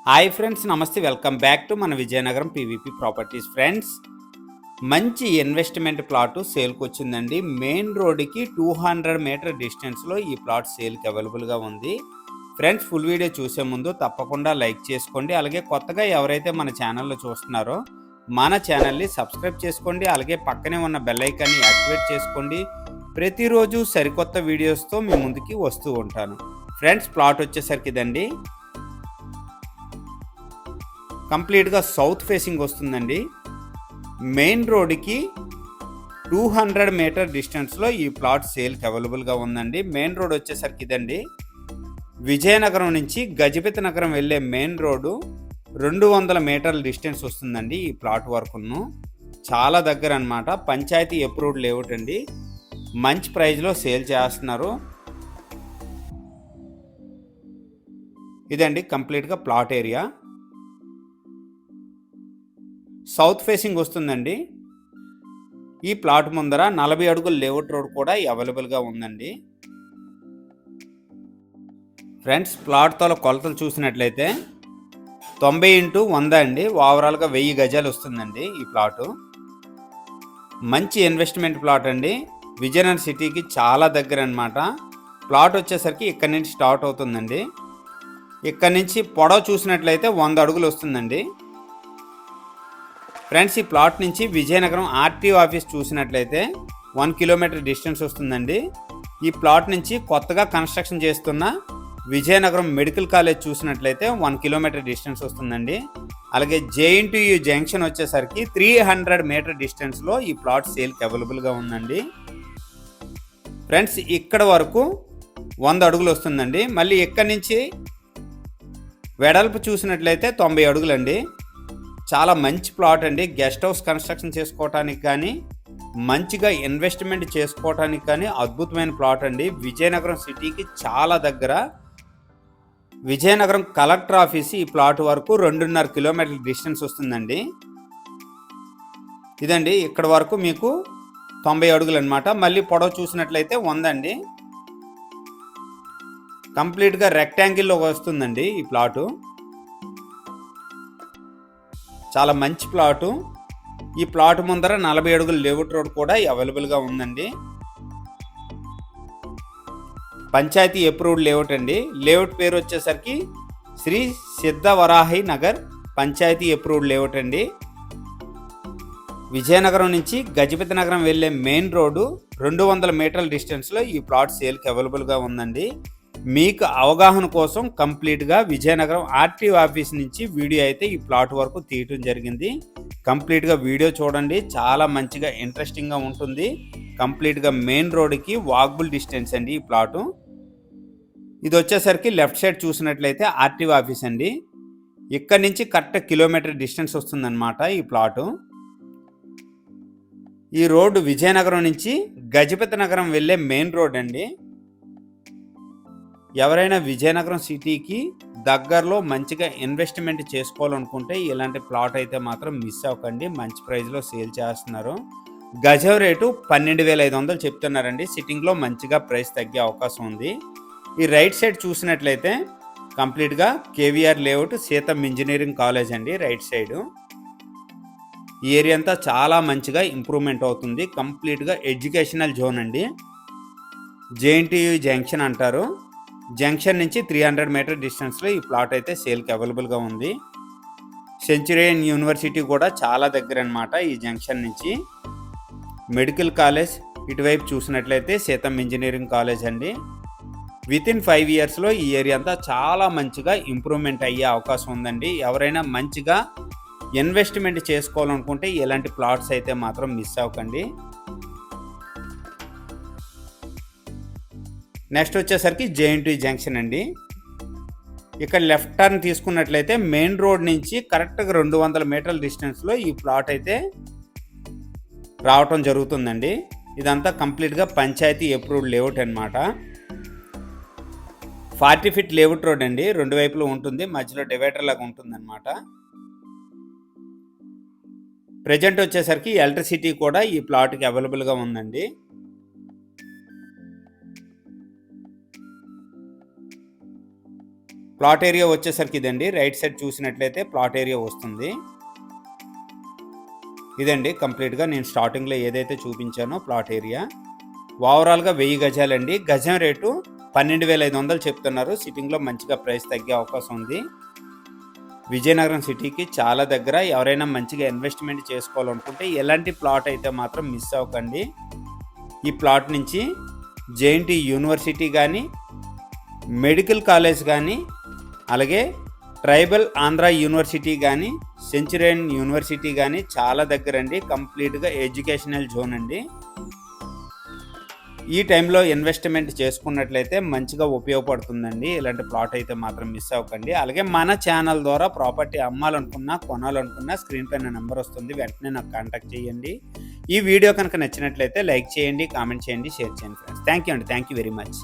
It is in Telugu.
హాయ్ ఫ్రెండ్స్, నమస్తే. వెల్కమ్ బ్యాక్ టు మన విజయనగరం పీవీపీ ప్రాపర్టీస్. ఫ్రెండ్స్, మంచి ఇన్వెస్ట్మెంట్ ప్లాటు సేల్కి వచ్చిందండి. మెయిన్ రోడ్డుకి 200 మీటర్ డిస్టెన్స్లో ఈ ప్లాట్ సేల్కి అవైలబుల్గా ఉంది. ఫ్రెండ్స్, ఫుల్ వీడియో చూసే ముందు తప్పకుండా లైక్ చేసుకోండి. అలాగే కొత్తగా ఎవరైతే మన ఛానల్లో చూస్తున్నారో మన ఛానల్ని సబ్స్క్రైబ్ చేసుకోండి. అలాగే పక్కనే ఉన్న బెల్ ఐకాన్ని యాక్టివేట్ చేసుకోండి. ప్రతిరోజు సరికొత్త వీడియోస్తో మీ ముందుకి వస్తూ ఉంటాను. ఫ్రెండ్స్, ప్లాట్ వచ్చేసరికి ఇదండి. కంప్లీట్గా సౌత్ ఫేసింగ్ వస్తుందండి. మెయిన్ రోడ్డుకి 200 మీటర్ డిస్టెన్స్లో ఈ ప్లాట్ సేల్కి అవైలబుల్గా ఉందండి. మెయిన్ రోడ్ వచ్చేసరికి ఇదండి. విజయనగరం నుంచి గజపతి నగరం వెళ్ళే మెయిన్ రోడ్డు 200 మీటర్ల డిస్టెన్స్ వస్తుందండి ఈ ప్లాట్ వరకును. చాలా దగ్గర అనమాట. పంచాయతీ అప్రూవ్డ్ లేఅవుట్ అండి. మంచి ప్రైజ్లో సేల్ చేస్తున్నారు. ఇదండి కంప్లీట్గా ప్లాట్ ఏరియా. సౌత్ ఫేసింగ్ వస్తుందండి. ఈ ప్లాట్ ముందర 40 అడుగుల లేఅవుట్ రోడ్ కూడా అవైలబుల్గా ఉందండి. ఫ్రెండ్స్, ప్లాట్ తోల కొలతలు చూసినట్లయితే 90x100 అండి. ఓవరాల్గా 1000 గజాలు వస్తుందండి ఈ ప్లాటు. మంచి ఇన్వెస్ట్మెంట్ ప్లాట్ అండి. విజయనగరం సిటీకి చాలా దగ్గర అనమాట. ప్లాట్ వచ్చేసరికి ఇక్కడి నుంచి స్టార్ట్ అవుతుందండి. ఇక్కడి నుంచి పొడవు చూసినట్లయితే 100 అడుగులు వస్తుందండి. ఫ్రెండ్స్, ఈ ప్లాట్ నుంచి విజయనగరం ఆర్టీఓ ఆఫీస్ చూసినట్లయితే 1 కిలోమీటర్ డిస్టెన్స్ వస్తుందండి. ఈ ప్లాట్ నుంచి కొత్తగా కన్స్ట్రక్షన్ చేస్తున్న విజయనగరం మెడికల్ కాలేజ్ చూసినట్లయితే 1 కిలోమీటర్ డిస్టెన్స్ వస్తుందండి. అలాగే జేఎన్టీయూ జంక్షన్ వచ్చేసరికి 300 మీటర్ డిస్టెన్స్లో ఈ ప్లాట్ సేల్కి అవైలబుల్గా ఉందండి. ఫ్రెండ్స్, ఇక్కడ వరకు 100 అడుగులు వస్తుందండి. మళ్ళీ ఇక్కడి నుంచి వెడల్పు చూసినట్లయితే 90 అడుగులండి. చాలా మంచి ప్లాట్ అండి. గెస్ట్ హౌస్ కన్స్ట్రక్షన్ చేసుకోవటానికి కానీ, మంచిగా ఇన్వెస్ట్మెంట్ చేసుకోవటానికి కానీ అద్భుతమైన ప్లాట్ అండి. విజయనగరం సిటీకి చాలా దగ్గర. విజయనగరం కలెక్టర్ ఆఫీస్ ఈ ప్లాట్ వరకు 2.5 కిలోమీటర్ల డిస్టెన్స్ వస్తుందండి. ఇదండి, ఇక్కడ వరకు మీకు 90 అడుగులు అనమాట. మళ్ళీ పొడవు చూసినట్లయితే 100 అండి. కంప్లీట్గా రెక్టాంగిల్లో వస్తుందండి ఈ ప్లాటు. చాలా మంచి ప్లాటు. ఈ ప్లాట్ ముందర 40 అడుగుల లేఅవుట్ రోడ్ కూడా అవైలబుల్గా ఉందండి. పంచాయతీ అప్రూవ్డ్ లేఅవుట్ అండి. లేఅవుట్ పేరు వచ్చేసరికి శ్రీ సిద్ధవరాహి నగర్ పంచాయతీ అప్రూవ్డ్ లేఅవుట్ అండి. విజయనగరం నుంచి గజపతి నగరం వెళ్ళే మెయిన్ రోడ్డు 200 మీటర్ల డిస్టెన్స్లో ఈ ప్లాట్ సేల్కి అవైలబుల్గా ఉందండి. మీకు అవగాహన కోసం కంప్లీట్గా విజయనగరం ఆర్టీఓ ఆఫీస్ నుంచి వీడియో అయితే ఈ ప్లాట్ వరకు తీయటం జరిగింది. కంప్లీట్గా వీడియో చూడండి. చాలా మంచిగా ఇంట్రెస్టింగ్గా ఉంటుంది. కంప్లీట్గా మెయిన్ రోడ్డుకి వాకబుల్ డిస్టెన్స్ అండి ఈ ప్లాటు. ఇది వచ్చేసరికి లెఫ్ట్ సైడ్ చూసినట్లయితే ఆర్టీఓ ఆఫీస్ అండి. ఇక్కడ నుంచి కరెక్ట్ కిలోమీటర్ డిస్టెన్స్ వస్తుందన్నమాట ఈ ప్లాటు. ఈ రోడ్డు విజయనగరం నుంచి గజపతి నగరం వెళ్ళే మెయిన్ రోడ్ అండి. ఎవరైనా విజయనగరం సిటీకి దగ్గరలో మంచిగా ఇన్వెస్ట్మెంట్ చేసుకోవాలనుకుంటే ఇలాంటి ప్లాట్ అయితే మాత్రం మిస్ అవ్వకండి. మంచి ప్రైస్లో సేల్ చేస్తున్నారు. గజం రేటు 12,500 చెప్తున్నారండి. సిట్టింగ్లో మంచిగా ప్రైస్ తగ్గే అవకాశం ఉంది. ఈ రైట్ సైడ్ చూసినట్లయితే కంప్లీట్గా కేవీఆర్ లేఅవుట్ సీతం ఇంజనీరింగ్ కాలేజ్ అండి. రైట్ సైడు ఈ ఏరియా అంతా చాలా మంచిగా ఇంప్రూవ్మెంట్ అవుతుంది. కంప్లీట్గా ఎడ్యుకేషనల్ జోన్ అండి. జేఎన్టీయూ జంక్షన్ అంటారు. జంక్షన్ నుంచి 300 మీటర్ డిస్టెన్స్లో ఈ ప్లాట్ అయితే సేల్కి అవైలబుల్గా ఉంది. సెంచురియన్ యూనివర్సిటీ కూడా చాలా దగ్గర అనమాట ఈ జంక్షన్ నుంచి. మెడికల్ కాలేజ్ ఇటువైపు చూసినట్లయితే సీతం ఇంజనీరింగ్ కాలేజ్ అండి. వితిన్ 5 ఇయర్స్లో ఈ ఏరియా అంతా చాలా మంచిగా ఇంప్రూవ్మెంట్ అయ్యే అవకాశం ఉందండి. ఎవరైనా మంచిగా ఇన్వెస్ట్మెంట్ చేసుకోవాలనుకుంటే ఇలాంటి ప్లాట్స్ అయితే మాత్రం మిస్ అవ్వకండి. నెక్స్ట్ వచ్చేసరికి జేఎన్టీయూ జంక్షన్ అండి. ఇక్కడ లెఫ్ట్ టర్న్ తీసుకున్నట్లయితే మెయిన్ రోడ్ నుంచి కరెక్ట్గా 200 మీటర్ల డిస్టెన్స్లో ఈ ప్లాట్ అయితే రావటం జరుగుతుందండి. ఇదంతా కంప్లీట్గా పంచాయతీ అప్రూవ్డ్ లేఅవుట్ అనమాట. 40 ఫీట్ లేఅవుట్ రోడ్ అండి. 2 వైపులు ఉంటుంది. మధ్యలో డివైడర్ లాగా ఉంటుందన్నమాట. ప్రజెంట్ వచ్చేసరికి ఎలక్ట్రిసిటీ కూడా ఈ ప్లాట్కి అవైలబుల్గా ఉందండి. ప్లాట్ ఏరియా వచ్చేసరికి ఇదండి. రైట్ సైడ్ చూసినట్లయితే ప్లాట్ ఏరియా వస్తుంది. ఇదండి కంప్లీట్‌గా నేను స్టార్టింగ్‌లో ఏదైతే చూపించానో ప్లాట్ ఏరియా. ఓవరాల్‌గా 1000 గజాలండి. గజం రేటు 12,500 చెప్తున్నారు. సిట్టింగ్‌లో మంచిగా ప్రైస్ తగ్గే అవకాశం ఉంది. విజయనగరం సిటీకి చాలా దగ్గర. ఎవరైనా మంచిగా ఇన్వెస్ట్మెంట్ చేసుకోవాలనుకుంటే ఎలాంటి ప్లాట్ అయితే మాత్రం మిస్ అవ్వకండి. ఈ ప్లాట్ నుంచి జేఎన్‌టీ యూనివర్సిటీ కానీ, మెడికల్ కాలేజ్ కానీ, అలాగే ట్రైబల్ ఆంధ్ర యూనివర్సిటీ కానీ, సెంచురియన్ యూనివర్సిటీ కానీ చాలా దగ్గరండి. కంప్లీట్‌గా ఎడ్యుకేషనల్ జోన్ అండి. ఈ టైంలో ఇన్వెస్ట్మెంట్ చేసుకున్నట్లయితే మంచిగా ఉపయోగపడుతుందండి. ఇలాంటి ప్లాట్ అయితే మాత్రం మిస్ అవ్వకండి. అలాగే మన ఛానల్ ద్వారా ప్రాపర్టీ అమ్మాలనుకున్నా, కొనాలనుకున్నా స్క్రీన్ పైన నెంబర్ వస్తుంది. వెంటనే నాకు కాంటాక్ట్ చేయండి. ఈ వీడియో కనుక నచ్చినట్లయితే లైక్ చేయండి, కామెంట్ చేయండి, షేర్ చేయండి ఫ్రెండ్స్. థ్యాంక్ యూ అండి. Thank you very much.